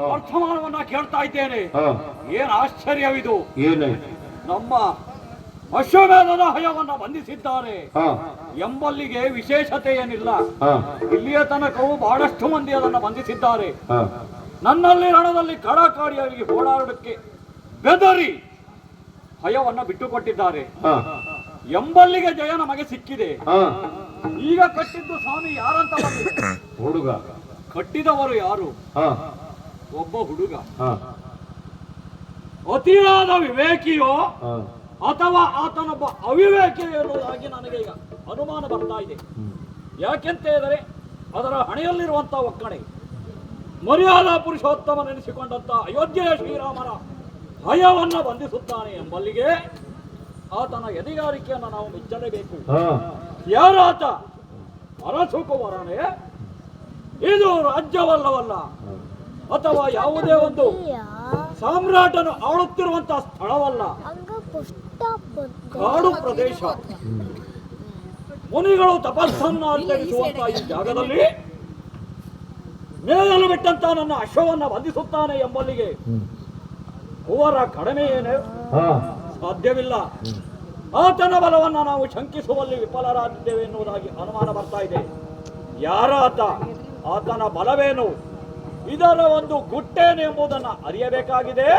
ವರ್ತಮಾನವನ್ನ ಕೇಳ್ತಾ ಇದ್ದೇನೆ. ಏನ್ ಆಶ್ಚರ್ಯವಿದು! ನಮ್ಮ ಅಶ್ವಮೇಧದ ಹಯವನ್ನ ಬಂಧಿಸಿದ್ದಾರೆ ಎಂಬಲ್ಲಿಗೆ ವಿಶೇಷತೆ ಏನಿಲ್ಲ. ಇಲ್ಲಿಯ ತನಕವೂ ಬಹಳಷ್ಟು ಮಂದಿ ಅದನ್ನು ಬಂಧಿಸಿದ್ದಾರೆ. ನನ್ನಲ್ಲಿ ರಣದಲ್ಲಿ ಕಡಾಕಾಡಿಯಾಗಿ ಓಡಾಡೋದಕ್ಕೆ ಬೆದರಿ ಹಯವನ್ನ ಬಿಟ್ಟುಕೊಟ್ಟಿದ್ದಾರೆ ಎಂಬಲ್ಲಿಗೆ ಜಯ ನಮಗೆ ಸಿಕ್ಕಿದೆ. ಈಗ ಕಟ್ಟಿದ್ದು ಸ್ವಾಮಿ ಯಾರಂತ ಹುಡುಗ ಕಟ್ಟಿದವರು ಯಾರು? ಒಬ್ಬ ಹುಡುಗ ಅತಿಯಾದ ವಿವೇಕಿಯೋ ಅಥವಾ ಆತನೊಬ್ಬ ಅವಿವೇಕಿಯೋ ಎನ್ನುವುದಾಗಿ ನನಗೆ ಈಗ ಅನುಮಾನ ಬರ್ತಾ ಇದೆ. ಯಾಕೆಂತ ಹೇಳಿದರೆ ಅದರ ಹಣೆಯಲ್ಲಿರುವಂತಹ ಒಕ್ಕಣೆ ಮರ್ಯಾದಾ ಪುರುಷೋತ್ತಮ ನೆನೆಸಿಕೊಂಡಂತ ಅಯೋಧ್ಯೆಯ ಶ್ರೀರಾಮನ ಭಯವನ್ನ ಬಂಧಿಸುತ್ತಾನೆ ಎಂಬಲ್ಲಿಗೆ ಆತನ ಎದೆಗಾರಿಕೆಯನ್ನು ನಾವು ಮೆಚ್ಚಲೇಬೇಕು. ಯಾರಾತ? ಅರಸುಕುವರನೇ? ಇದು ರಾಜ್ಯವಲ್ಲವಲ್ಲ, ಅಥವಾ ಯಾವುದೇ ಒಂದು ಸಾಮ್ರಾಟನು ಆಳುತ್ತಿರುವಂತಹ ಸ್ಥಳವಲ್ಲ, ಕಾಡು ಪ್ರದೇಶ. ಮುನಿಗಳು ತಪಸ್ಸನ್ನು ಆಚರಿಸುವಂತಹ ಈ ಜಾಗದಲ್ಲಿ ಮೇಲಲು ಬಿಟ್ಟಂತ ನನ್ನ ಅಶ್ವವನ್ನ ಬಂಧಿಸುತ್ತಾನೆ ಎಂಬಲ್ಲಿಗೆ ಅವರ ಕಡಿಮೆ ಏನೇ ಸಾಧ್ಯವಿಲ್ಲ. ಆತನ ಬಲವನ್ನ ನಾವು ಶಂಕಿಸುವಲ್ಲಿ ವಿಫಲರಾಗಿದ್ದೇವೆ ಎನ್ನುವುದಾಗಿ ಅನುಮಾನ ಬರ್ತಾ ಇದೆ. ಯಾರಾತ? ಆತನ ಬಲವೇನು? ಇದರ ಒಂದು ಗುಟ್ಟೇನು ಎಂಬುದನ್ನು ಅರಿಯಬೇಕಾಗಿದೆ.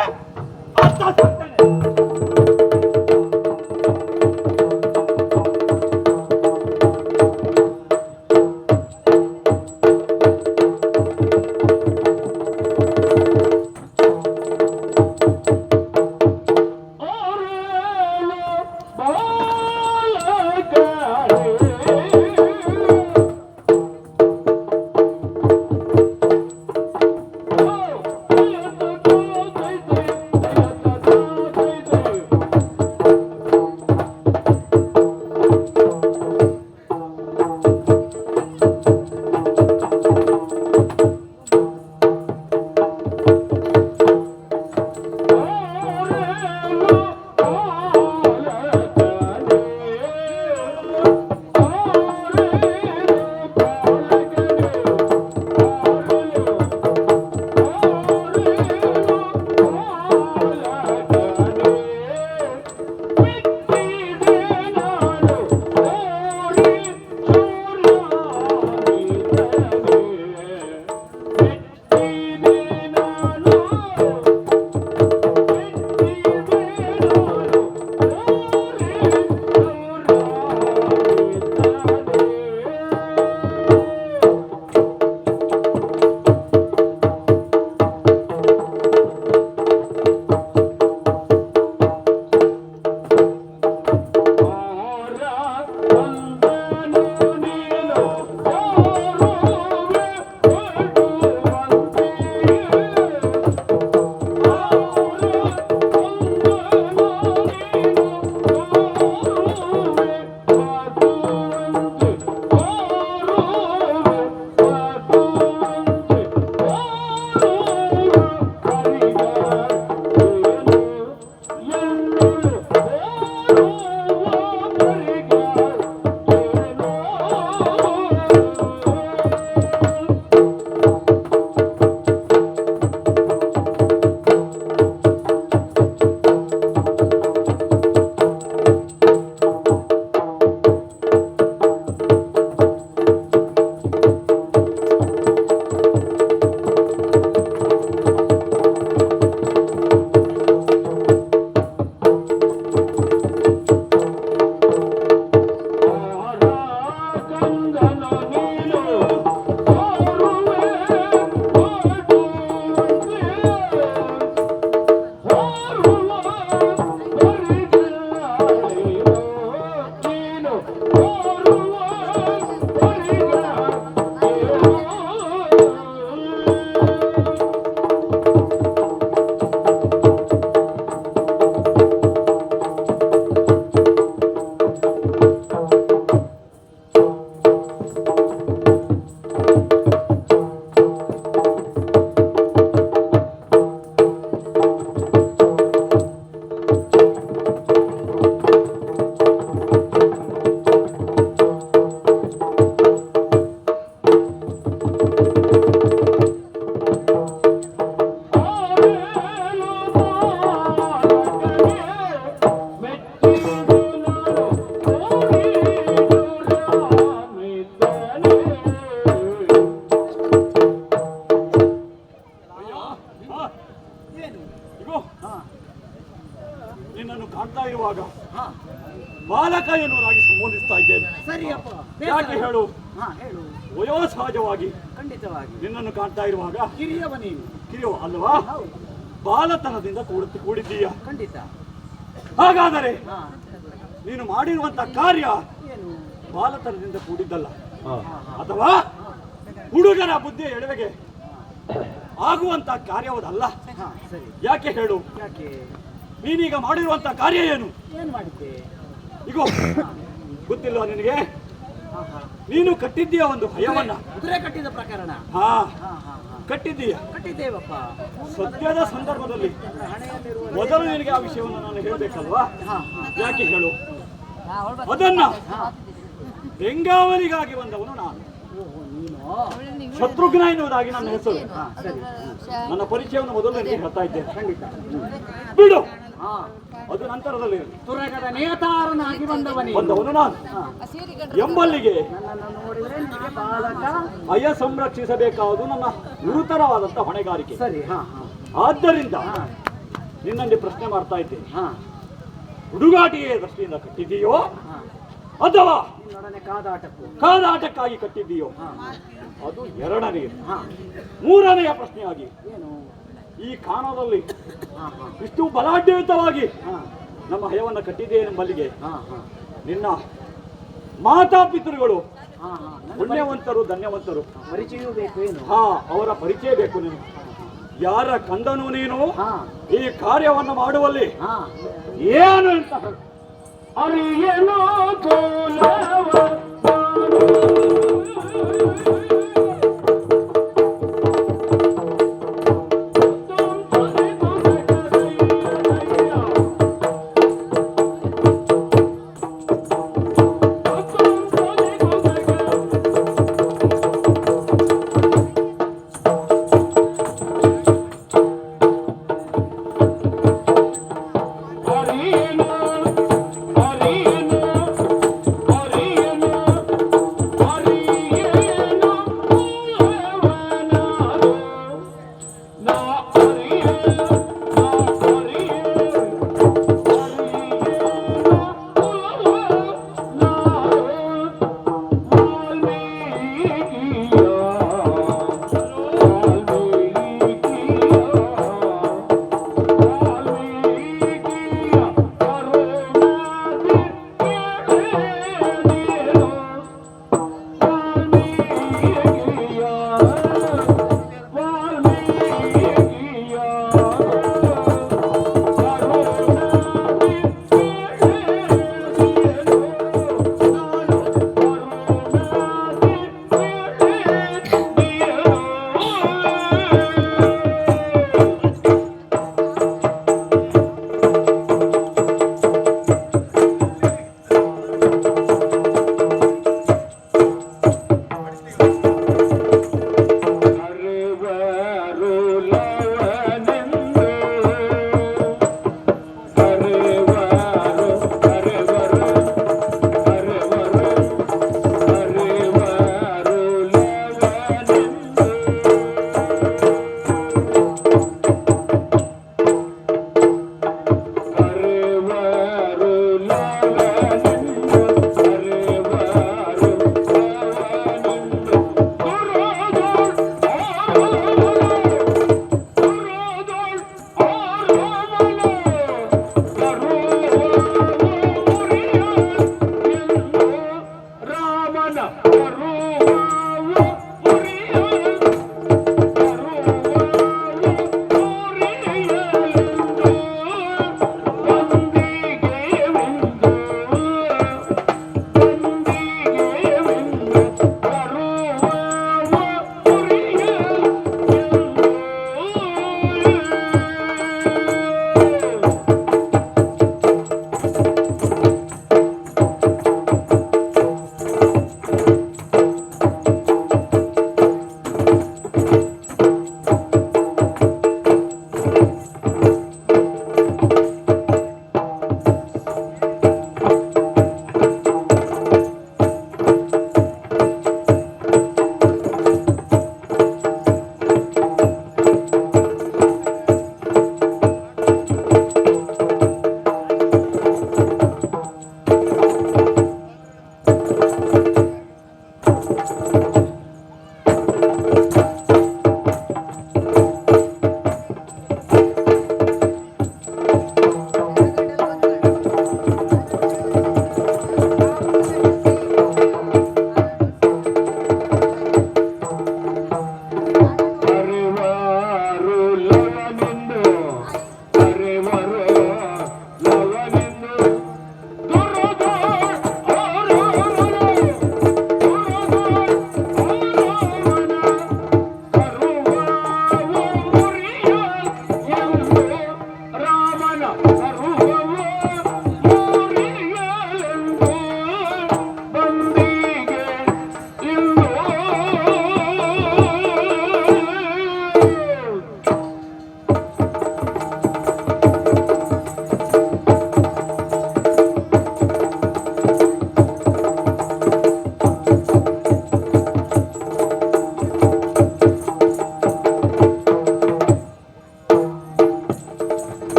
ಹಾ ಬಾಲಕ ಎನ್ನುವುದಾಗಿ ಸಂಬೋಧಿಸ್ತಾ ಇದ್ದೇನೆ. ಸರಿಯಪ್ಪ. ಯಾಕೆ ಹೇಳು? ಹಾ ಹೇಳು. ವಯೋಸಹಜವಾಗಿ ಖಂಡಿತವಾಗಿ ನಿನ್ನನ್ನು ಕಾಣ್ತಾ ಇರುವಾಗ ಕಿರಿಯವ ನೀನು. ಕಿರಿಯೋ ಅಲ್ವಾ? ಹೌದು ಬಾಲತನದಿಂದ ಕೂಡಿದ್ದೀಯ. ಖಂಡಿತ. ಹಾಗಾದರೆ ಹಾ ನೀನು ಮಾಡಿರುವಂತ ಕಾರ್ಯ ಏನು? ಬಾಲತನದಿಂದ ಕೂಡಿದ್ದಲ್ಲ, ಅಥವಾ ಹುಡುಗರ ಬುದ್ಧಿಯ ಎಡವೆಗೆ ಆಗುವಂತ ಕಾರ್ಯವದಲ್ಲ. ಹಾ ಸರಿ. ಯಾಕೆ ಹೇಳು? ಯಾಕೆ? ನೀನೀಗ ಮಾಡಿರುವಂತ ಕಾರ್ಯ ಏನು? ಏನು ಮಾಡಿದ್ದೆ? ಈಗ ಗೊತ್ತಿಲ್ವಾ ನಿನಗೆ? ಹಾ ಹಾ ನೀನು ಕಟ್ಟಿದ್ದೀಯ ಒಂದು ಭಯವನ್ನ. ಕುದುರೆ ಕಟ್ಟಿದ ಪ್ರಕರಣ. ಹಾ ಹಾ ಹಾ ಹಾ ಕಟ್ಟಿದ್ದೀಯ. ಕಟ್ಟಿದ್ದೇವಪ್ಪ. ಸದ್ಯದ ಸಂದರ್ಭದಲ್ಲಿ ಹಣೆಯಲ್ಲಿರುವ ಮೊದಲು ನಿನಗೆ ಆ ವಿಷಯವನ್ನು ನಾನು ಹೇಳಬೇಕಲ್ವಾ? ಹಾ ಹಾ ಯಾಕೆ ಹೇಳು? ಅದನ್ನ ಹಾ. ಬೆಂಗಾವಲಿಗಾಗಿ ಬಂದವನು ನಾನು. ಓಹೋ ನೀನು. ಶತ್ರುಘ್ನ ಎನ್ನುವುದಾಗಿ ನನ್ನ ಹೆಸರು. ಹಾ ಸರಿ. ನನ್ನ ಪರಿಚಯವನ್ನು ಮೊದಲು ನಿನಗೆ ಹೇಳ್ತಾ ಇದ್ದೇನೆ. ಖಂಡಿತ. ಬಿಡು, ಹಾ ಅದು ನಂತರದಲ್ಲಿ ತುರಗದ ನೇತಾರನಾಗಿ ಬಂದವನೇ. ಬಂದವನು ನಾನು. ಹಾ. ಎಂಬಲ್ಲಿಗೆ ನನ್ನನ್ನು ನೋಡಿದ್ರೆ ನಿನಗೆ ಬಾಲಕ. ಅಯ ಸಂರಕ್ಷಿಸಬೇಕಾವುದು ನನ್ನ ಗುರುತರವಾದಂತ ಹೊಣೆಗಾರಿಕೆ. ಸರಿ. ಹಾ ಹಾ ಆದ್ದರಿಂದ ಹಾ ನಿನ್ನಲ್ಲಿ ಪ್ರಶ್ನೆ ಮಾಡ್ತಾ ಇದ್ದೇನೆ. ಹಾ ಹುಡುಗಾಟಿಕೆಯ ದೃಷ್ಟಿಯಿಂದ ಕಟ್ಟಿದ್ದೀಯೋ ಹಾ ಅಥವಾ ನಿನ್ನೊಡನೆ ಕಾದಾಟಕ್ಕೂ. ಕಾದಾಟಕ್ಕಾಗಿ ಕಟ್ಟಿದ್ದೀಯೋ? ಹಾ ಅದು ಎರಡನೆಯ. ಹಾ ಮೂರನೆಯ ಪ್ರಶ್ನೆಯಾಗಿ, ಏನು? ಈ ಕಾಣದಲ್ಲಿ ಹಾ ಹಾ ಇಷ್ಟು ಬಲಾಢ್ಯಯುತವಾಗಿ ಹಾ ನಮ್ಮ ಹಯವನ್ನು ಕಟ್ಟಿದ್ದೇನೆಂಬಲ್ಲಿಗೆ ಹಾ ಹಾ ನಿನ್ನ ಮಾತಾಪಿತೃಗಳು ಹಾ ಹಾ ನನ್ನ ಪುಣ್ಯವಂತರು, ಧನ್ಯವಂತರು. ಪರಿಚಯವೂ ಬೇಕು ಏನು? ಹಾ, ಅವರ ಪರಿಚಯ ಬೇಕು ನೀನು. ಯಾರ ಕಂದನು ನೀನು ಹಾ ಈ ಕಾರ್ಯವನ್ನು ಮಾಡುವಲ್ಲಿ ಹಾ ಏನು ಅಂತ ಹೇಳು. ಅರಿಯೇನೋ ಕೋಲವ Arena,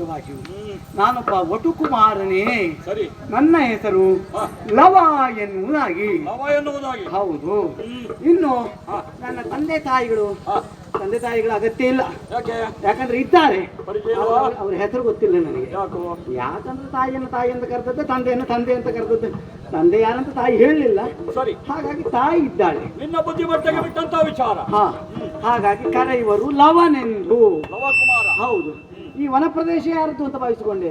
ಎನ್ನುವುದಾಗಿ. ನಾನೊಬ್ಬ ವಟುಕುಮಾರನೇ. ಸರಿ. ನನ್ನ ಹೆಸರು ಲವ ಎನ್ನುವುದಾಗಿ. ಲವ ಎನ್ನುವುದಾಗಿ. ಹೌದು. ಇನ್ನು ನನ್ನ ತಂದೆ ತಾಯಿಗಳು ಅಗತ್ಯ ಇಲ್ಲ. ಯಾಕಂದ್ರೆ ಇದ್ದಾರೆ, ಅವ್ರ ಹೆಸರು ಗೊತ್ತಿಲ್ಲ ನನಗೆ. ಯಾಕಂದ್ರೆ ತಾಯಿ ಅಂತ ಕರೆದದ್ದು, ತಂದೆ ಅಂತ ಕರೆದದ್ದು. ತಂದೆ ಯಾರಂತ ತಾಯಿ ಹೇಳಲಿಲ್ಲ, ಹಾಗಾಗಿ ತಾಯಿ ಇದ್ದಾಳೆ. ನಿನ್ನ ಬುದ್ಧಿಮಟ್ಟೆಗೆ ಬಿಟ್ಟಂತ ವಿಚಾರ. ಹಾಗಾಗಿ ಕರೆಯುವರು ಲವನೆಂದು. ಲವಕುಮಾರ. ಹೌದು. ಈ ವನ ಪ್ರದೇಶ ಯಾರದ್ದು ಅಂತ ಭಾವಿಸಿಕೊಂಡೆ?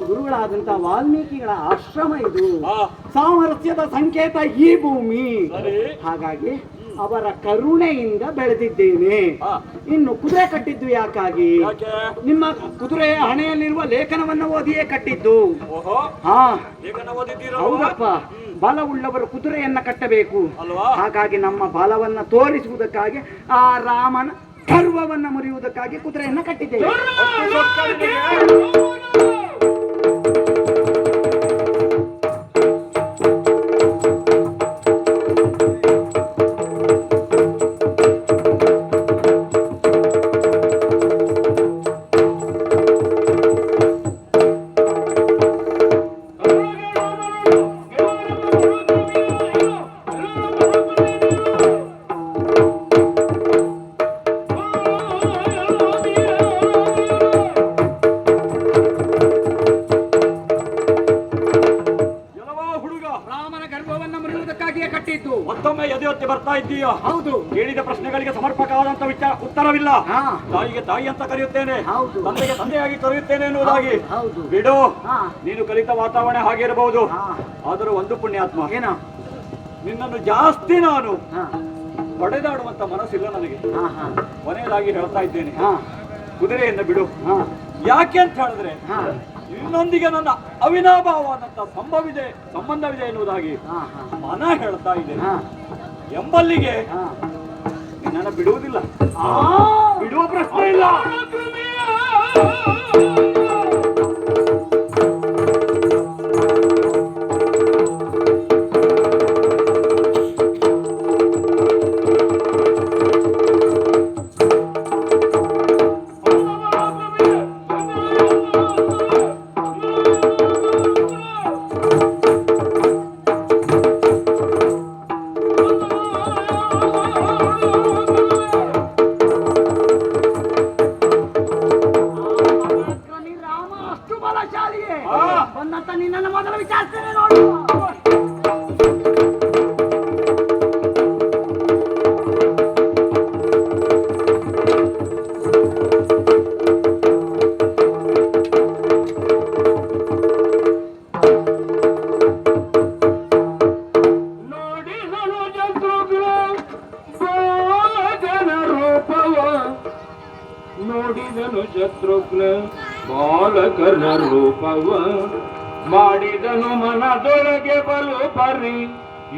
ಗುರುಗಳಾದಂತ ವಾಲ್ಮೀಕಿಗಳ ಆಶ್ರಮ ಇದು. ಸಾಮರಸ್ಯದ ಸಂಕೇತ ಈ ಭೂಮಿ. ಹಾಗಾಗಿ ಅವರ ಕರುಣೆಯಿಂದ ಬೆಳೆದಿದ್ದೇನೆ. ಇನ್ನು ಕುದುರೆ ಕಟ್ಟಿದ್ದು ಯಾಕಾಗಿ? ನಿಮ್ಮ ಕುದುರೆಯ ಹಣೆಯಲ್ಲಿರುವ ಲೇಖನವನ್ನು ಓದಿಯೇ ಕಟ್ಟಿದ್ದು. ಹೌದಪ್ಪ, ಬಲವುಳ್ಳವರು ಕುದುರೆಯನ್ನ ಕಟ್ಟಬೇಕು. ಹಾಗಾಗಿ ನಮ್ಮ ಬಲವನ್ನ ತೋರಿಸುವುದಕ್ಕಾಗಿ, ಆ ರಾಮನ ಗರ್ವವನ್ನ ಮುರಿಯುವುದಕ್ಕಾಗಿ ಕುದುರೆಯನ್ನ ಕಟ್ಟಿದ್ದೇವೆ. ಮತ್ತೊಮ್ಮೆ ಎದೆಯೊತ್ತಿ ಬರ್ತಾ ಇದ್ದೀಯೋ? ಹೌದು. ಕೇಳಿದ ಪ್ರಶ್ನೆಗಳಿಗೆ ಸಮರ್ಪಕವಾದಂತ ಉತ್ತರವಿಲ್ಲ. ತಾಯಿಗೆ ತಾಯಿ ಅಂತ ಕರೆಯುತ್ತೇನೆ, ತಂದೆಗೆ ತಂದೆಯಾಗಿ ಕರೆಯುತ್ತೇನೆ ಎನ್ನುವುದಾಗಿ. ಬಿಡು, ನೀನು ಕಲಿತ ವಾತಾವರಣ ಹಾಗಿರಬಹುದು, ಆದರೂ ಒಂದು ಪುಣ್ಯಾತ್ಮ, ನಿನ್ನನ್ನು ಜಾಸ್ತಿ ನಾನು ಹೊಡೆದಾಡುವಂತ ಮನಸ್ಸಿಲ್ಲ ನನಗೆ. ಕೊನೆಯದಾಗಿ ಹೇಳ್ತಾ ಇದ್ದೇನೆ, ಕುದುರೆಯನ್ನು ಬಿಡು. ಯಾಕೆ ಅಂತ ಹೇಳಿದ್ರೆ ನಿನ್ನೊಂದಿಗೆ ನನ್ನ ಅವಿನಾಭಾವವಾದಂತ ಸಂಬಂಧವಿದೆ ಎನ್ನುವುದಾಗಿ ಮನ ಹೇಳ್ತಾ ಇದೆ. ಎಂಬಲ್ಲಿಗೆ ನಿನ್ನನ್ನು ಬಿಡುವುದಿಲ್ಲ, ಬಿಡುವ ಪ್ರಶ್ನೆ ಇಲ್ಲ. ನಿನ್ನನ್ನು ಮೊದಲು ವಿಚಾರಿಸ್ತೇನೆ ನೋಡು. ನೋಡಿದನು ಶತ್ರುಘ್ನ ಬಾಲಕನ ರೂಪವ, ಮಾಡಿದನು ಮನದೊಳಗೆ ಬಲು ಪರಿ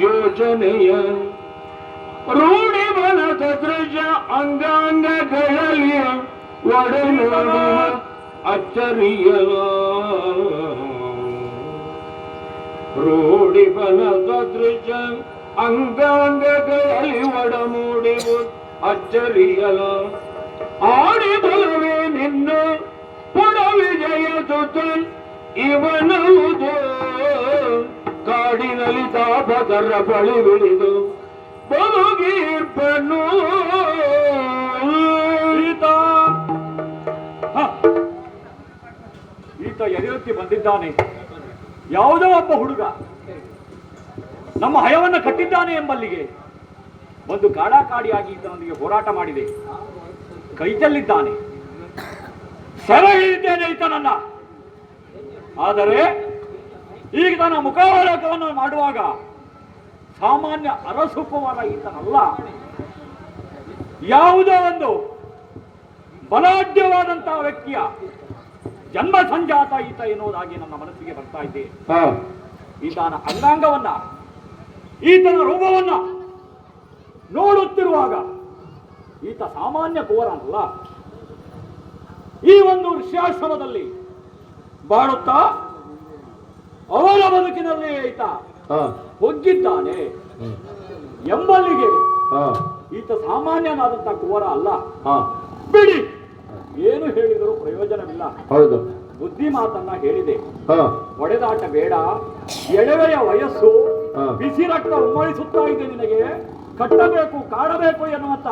ಯೋಚನೆಯ, ರೂಢಿ ಬಲ ಸದೃಶ ಅಂಗಾಂಗಗಳಲ್ಲಿ ಒಡನೋಡುವ ಅಚ್ಚರಿಯ, ರೂಢಿ ಬಲ ಸದೃಶ ಅಂಗಾಂಗಗಳಲ್ಲಿ ಒಡಮೂಡಿವು ಅಚ್ಚರಿಯಲ, ಆಡಿ ಬಲವೇ ನಿನ್ನ ಪುಡ ವಿಜಯ ಸುತ ಇವನವುದು, ಕಾಡಿನಲ್ಲಿ ತಾಪದರ ಬಳಿ ಬಿಳಿದು ಬಲುಗೀರ್ಪನು. ಈತ ಎದೆಯೊತ್ತಿ ಬಂದಿದ್ದಾನೆ. ಯಾವುದೋ ಒಬ್ಬ ಹುಡುಗ ನಮ್ಮ ಹಯವನ್ನು ಕಟ್ಟಿದ್ದಾನೆ ಎಂಬಲ್ಲಿಗೆ ಒಂದು ಕಾಡಾಕಾಡಿಯಾಗಿ ಈತನೊಂದಿಗೆ ಹೋರಾಟ ಮಾಡಿದೆ. ಕೈ ಚೆಲ್ಲಿದ್ದಾನೆ, ಸೆರೆ ಹಿಡಿದ್ದೇನೆ ಈತನನ್ನ. ಆದರೆ ಈಗ ತನ್ನ ಮುಖಾವಲೋಕವನ್ನು ಮಾಡುವಾಗ ಸಾಮಾನ್ಯ ಅರಸುಪವಾದ ಈತನಲ್ಲ, ಯಾವುದೋ ಒಂದು ಬಲಾಢ್ಯವಾದಂತಹ ವ್ಯಕ್ತಿಯ ಜನ್ಮ ಸಂಜಾತ ಈತ ಎನ್ನುವುದಾಗಿ ನನ್ನ ಮನಸ್ಸಿಗೆ ಬರ್ತಾ ಇದ್ದೆ. ಈತನ ಅಂಗಾಂಗವನ್ನ, ಈತನ ರೂಪವನ್ನ ನೋಡುತ್ತಿರುವಾಗ ಈತ ಸಾಮಾನ್ಯ ಕುವರನಲ್ಲ. ಈ ಒಂದು ಋಷ್ಯಾಶ್ರಮದಲ್ಲಿ ಬಾಳುತ್ತಾ ಅವರ ಬದುಕಿನಲ್ಲಿ ಈತ ಹೊಗ್ಗಿದ್ದಾನೆ ಎಂಬಲ್ಲಿಗೆ ಈತ ಸಾಮಾನ್ಯನಾದಂತಹ ಕುವರ ಅಲ್ಲ. ಬಿಡಿ, ಏನು ಹೇಳಿದರೂ ಪ್ರಯೋಜನವಿಲ್ಲ. ಹೌದು. ಬುದ್ಧಿ ಮಾತನ್ನ ಹೇಳಿದೆ. ಹಾ ಹೊಡೆದಾಟ ಬೇಡ, ಎಳವೆಯ ವಯಸ್ಸು, ಹಾ. ಬಿಸಿ ರಕ್ತ ಉಮ್ಮಳಿಸುತ್ತಾ ಇದೆ ನಿನಗೆ, ಕಟ್ಟಬೇಕು ಕಾಡಬೇಕು ಎನ್ನುವಂತ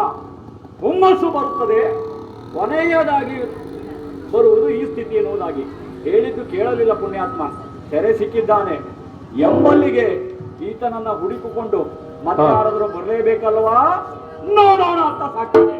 ಹುಮ್ಮಸ್ಸು ಬರುತ್ತದೆ. ಕೊನೆಯದಾಗಿ ಬರುವುದು ಈ ಸ್ಥಿತಿ ಎನ್ನುವುದಾಗಿ ಹೇಳಿದ್ದು ಕೇಳಲಿಲ್ಲ ಪುಣ್ಯಾತ್ಮ. ಸೆರೆ ಸಿಕ್ಕಿದ್ದಾನೆ ಎಂಬಲ್ಲಿಗೆ ಈತನನ್ನ ಹುಡುಕಿಕೊಂಡು ಮತ್ತೆ ಯಾರಾದ್ರೂ ಬರಲೇಬೇಕಲ್ವಾ, ನೋಡೋಣ ಅಂತ ಸಾಕ್ತಾನೆ.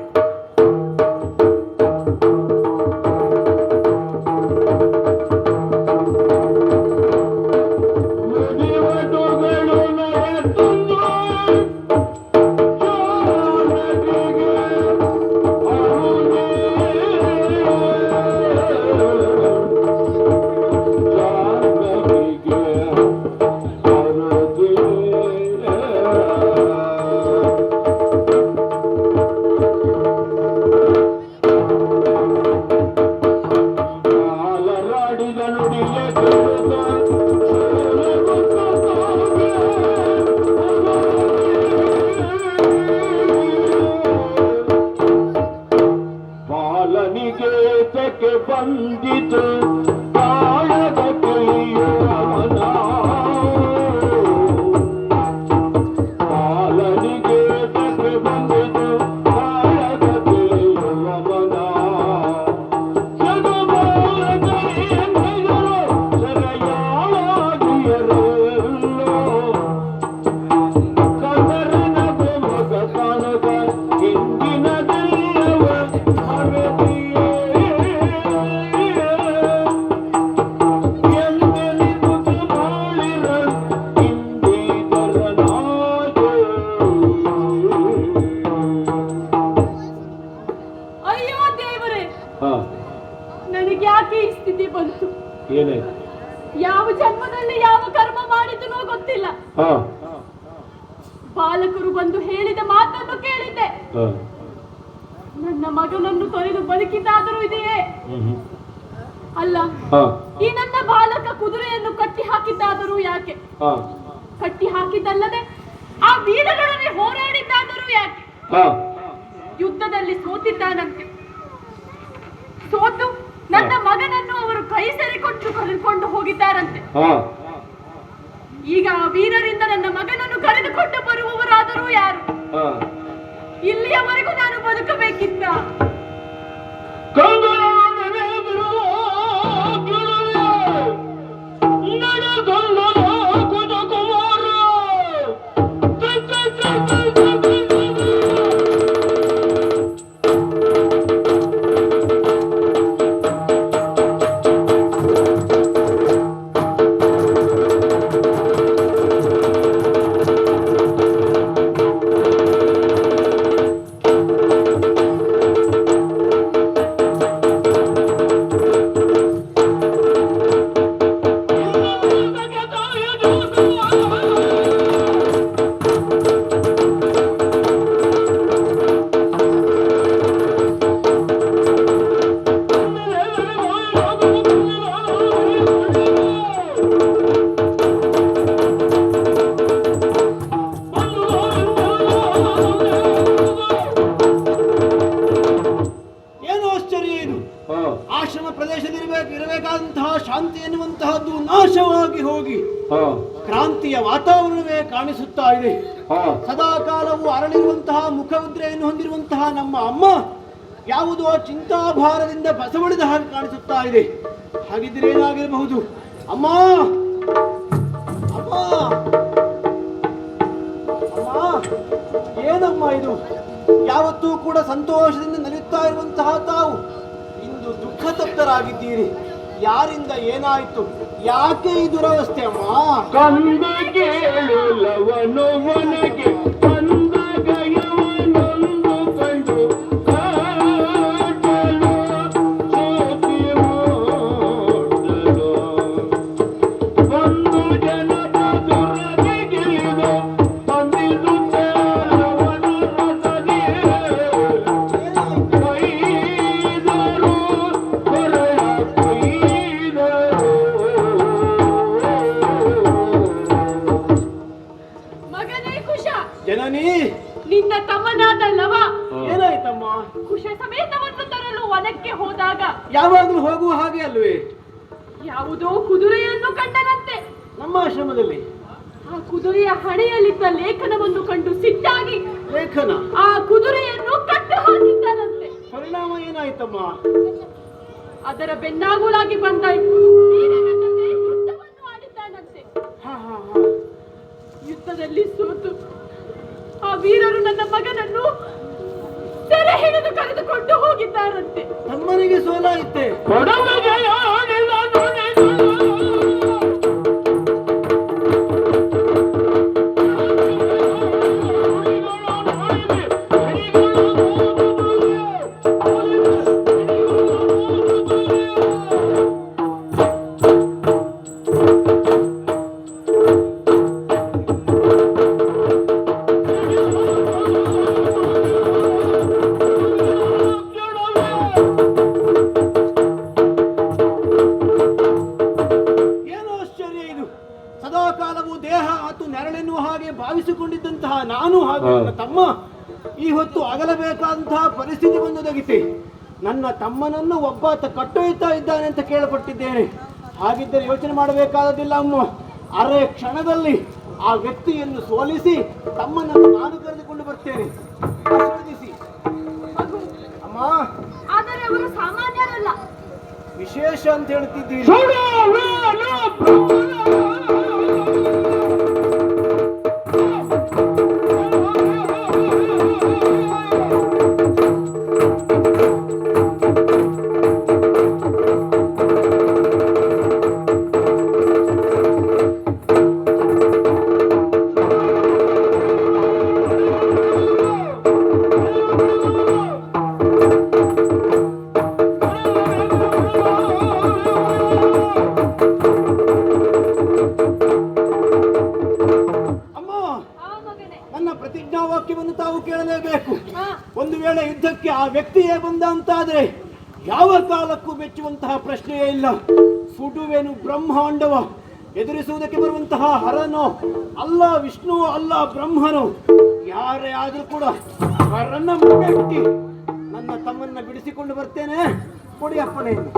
ಬಂದಿತು ಕಾಳದ ಕೈಯವನ ಪಾಲನಿಗೆ ತಕ್ಕೆ ಬಂದಿತು ಕಾಳದ ಕೈಯವನ ಜಗಬಾಲಕರು ಸೆರೆಯಾಳಾಗಿಯರೆಲ್ಲೋ ಕದರನ ಗೊಮಗ ಕಾಣಗ ಹಿಂದಿನದೆಲ್ಲವ ಮರೆತಿಯೇ ಏನಾಯ್ತು? ಯಾವ ಜನ್ಮದಲ್ಲಿ ಯಾವ ಕರ್ಮ ಮಾಡಿದನೋ ಗೊತ್ತಿಲ್ಲ. ಬಾಲಕರು ಬಂದು ಹೇಳಿದ ಮಾತನ್ನು ಕೇಳಿದ್ದೆ. ನನ್ನ ಮಗನನ್ನು ತೊರೆದು ಬದುಕಿದ್ದಾದರೂ ಇದೆಯೇ? ಅಲ್ಲ, ಈ ನನ್ನ ಬಾಲಕ ಕುದುರೆಯನ್ನು ಕಟ್ಟಿ ಹಾಕಿದ್ದಾದರೂ ಯಾಕೆ? ಕಟ್ಟಿ ಹಾಕಿದ್ದಲ್ಲದೆ ಆ ವೀರರೊಡನೆ ಹೋರಾಡಿದ್ದಾದರೂ ಯಾಕೆ? ಯುದ್ಧದಲ್ಲಿ ಸೋತಿದ್ದಾನಂತೆ. ಸೋತು ನನ್ನ ಮಗನನ್ನು ಅವರು ಕೈ ಸೇರಿಕೊಂಡು ಕರೆದುಕೊಂಡು ಹೋಗಿದ್ದಾರಂತೆ. ಈಗ ಆ ವೀರರಿಂದ ನನ್ನ ಮಗನನ್ನು ಕರೆದುಕೊಂಡು ಬರುವವರಾದರೂ ಯಾರು? ಇಲ್ಲಿಯವರೆಗೂ ನಾನು ಬದುಕಬೇಕಿತ್ತ? ಆಶ್ರಮ ಪ್ರದೇಶದಲ್ಲಿ ಇರಬೇಕಾದಂತಹ ಶಾಂತಿ ಎನ್ನುವಂತಹದ್ದು ನಾಶವಾಗಿ ಹೋಗಿ ಕ್ರಾಂತಿಯ ವಾತಾವರಣವೇ ಕಾಣಿಸುತ್ತಾ ಇದೆ. ಸದಾ ಕಾಲವು ಅರಳಿರುವಂತಹ ಮುಖಮುದ್ರೆಯನ್ನು ಹೊಂದಿರುವಂತಹ ನಮ್ಮ ಅಮ್ಮ ಯಾವುದೋ ಚಿಂತಾಭಾರದಿಂದ ಬಸವಳಿದ ಹಾಗೆ ಕಾಣಿಸುತ್ತಾ ಇದೆ. ಹಾಗಿದ್ರೆ ಏನಾಗಿರಬಹುದು? ಅಮ್ಮ ಅಮ್ಮ ಅಮ್ಮ, ಏನಮ್ಮ ಇದು? ಯಾವತ್ತೂ ಕೂಡ ಸಂತೋಷದಿಂದ ನಲಿಯುತ್ತಾ ಇರುವಂತಹ ತಾವು ಇಂದು ದುಃಖ ತಪ್ತರಾಗಿದ್ದೀರಿ. ಯಾರಿಂದ ಏನಾಯ್ತು? ಯಾಕೆ ಈ ದುರವಸ್ಥೆ ಅಮ್ಮ? ಕಂದ ಕೇಳಲವನು ಮನೆಗೆ ಕಂದಗಯವನೊಂದು ಕಂಡು ಕಾಟಲು ಸೋತಿ ಓಡಲು ಒಂದು ಜನದ ದುರದಿಗಿಳಿದು ಬಂದಿದ್ದು ಅವನ ರಥದಿ ಕೊಯ್ದರು ಹೊರೆಯ ಕೊಯ್ದರು. ಮಗನೇ ಕುಶ, ಜನನಿ, ನಿನ್ನ ತಮ್ಮನಾದ ಲವ ಏನಾಯ್ತಮ್ಮ? ಕುಶ ಸಮೇತವನ್ನು ತರಲು ವನಕ್ಕೆ ಹೋದಾಗ ಯಾವಾಗಲೂ ಹೋಗುವ ಹಾಗೆ ಅಲ್ವೇ? ಯಾವುದೋ ಕುದುರೆಯನ್ನು ಕಂಡನಂತೆ. ನಮ್ಮ ಆಶ್ರಮದಲ್ಲಿ ಆ ಕುದುರೆಯ ಹಣೆಯಲ್ಲಿದ್ದ ಲೇಖನವನ್ನು ಕಂಡು ಸಿಟ್ಟಾಗಿ ಲೇಖನ ಆ ಕುದುರೆಯನ್ನು ಕಟ್ಟು ಹಾಕಿದ್ದಾನಂತೆ. ಪರಿಣಾಮ ಏನಾಯ್ತಮ್ಮ? ಅದರ ಬೆನ್ನಾಗುಲಾಗಿ ಬಂದ ವೀರನ ಜೊತೆ ಯುದ್ಧವನ್ನು ಆಡಿದ್ದಾನಂತೆ. ಯುದ್ಧದಲ್ಲಿ ಸೋತು ಆ ವೀರರು ನನ್ನ ಮಗನನ್ನು ಸೆರೆ ಹಿಡಿದು ಕರೆದುಕೊಂಡು ಹೋಗಿದ್ದಾರಂತೆ. ತಮ್ಮನಿಗೆ ಸೋಲಾಯಿತೆ. ಸದಾಕಾಲವು ದೇಹ ಆತು ನೆರಳೆನ್ನುವ ಹಾಗೆ ಭಾವಿಸಿಕೊಂಡಿದ್ದಂತಹ ನಾನು ಹಾಗೂ ನನ್ನ ತಮ್ಮ ಈ ಹೊತ್ತು ಅಗಲಬೇಕಾದಂತಹ ಪರಿಸ್ಥಿತಿ ಬಂದೊದಗಿತೆ. ನನ್ನ ತಮ್ಮನನ್ನು ಒಬ್ಬಾತ ಕಟ್ಟೊಯ್ತಾ ಇದ್ದಾನೆ ಅಂತ ಕೇಳಪಟ್ಟಿದ್ದೇನೆ. ಹಾಗಿದ್ದರೆ ಯೋಚನೆ ಮಾಡಬೇಕಾದದಿಲ್ಲ ಅಮ್ಮ. ಅರೆ ಕ್ಷಣದಲ್ಲಿ ಆ ವ್ಯಕ್ತಿಯನ್ನು ಸೋಲಿಸಿ ತಮ್ಮನನ್ನು ನಾನು ಕರೆದುಕೊಂಡು ಬರ್ತೇನೆ. ಆಶೀರ್ವದಿಸಿ ಅಮ್ಮ. ಆದರೆ ಅವರು ಸಾಮಾನ್ಯರಲ್ಲ, ವಿಶೇಷ ಅಂತ ಹೇಳ್ತಿದ್ದೀರಿ. ಪ್ರತಿಜ್ಞಾವಾಕ್ಯವನ್ನು ತಾವು ಕೇಳಲೇಬೇಕು. ಒಂದು ವೇಳೆ ಯುದ್ಧಕ್ಕೆ ಆ ವ್ಯಕ್ತಿಯೇ ಬಂದ ಅಂತಾದ್ರೆ ಯಾವ ಕಾಲಕ್ಕೂ ಮೆಚ್ಚುವಂತಹ ಪ್ರಶ್ನೆಯೇ ಇಲ್ಲ. ಸುಡುವೆನು ಬ್ರಹ್ಮಾಂಡವ, ಎದುರಿಸುವುದಕ್ಕೆ ಬರುವಂತಹ ಹರನೋ ಅಲ್ಲ ವಿಷ್ಣು ಅಲ್ಲ ಬ್ರಹ್ಮನೋ ಯಾರೇ ಆದ್ರೂ ಕೂಡ ಹರನ ಮುಟ್ಟಿ ನನ್ನ ತಮ್ಮನ್ನ ಬಿಡಿಸಿಕೊಂಡು ಬರ್ತೇನೆ. ಕೊಡಿ ಅಪ್ಪಣೆಯನ್ನು.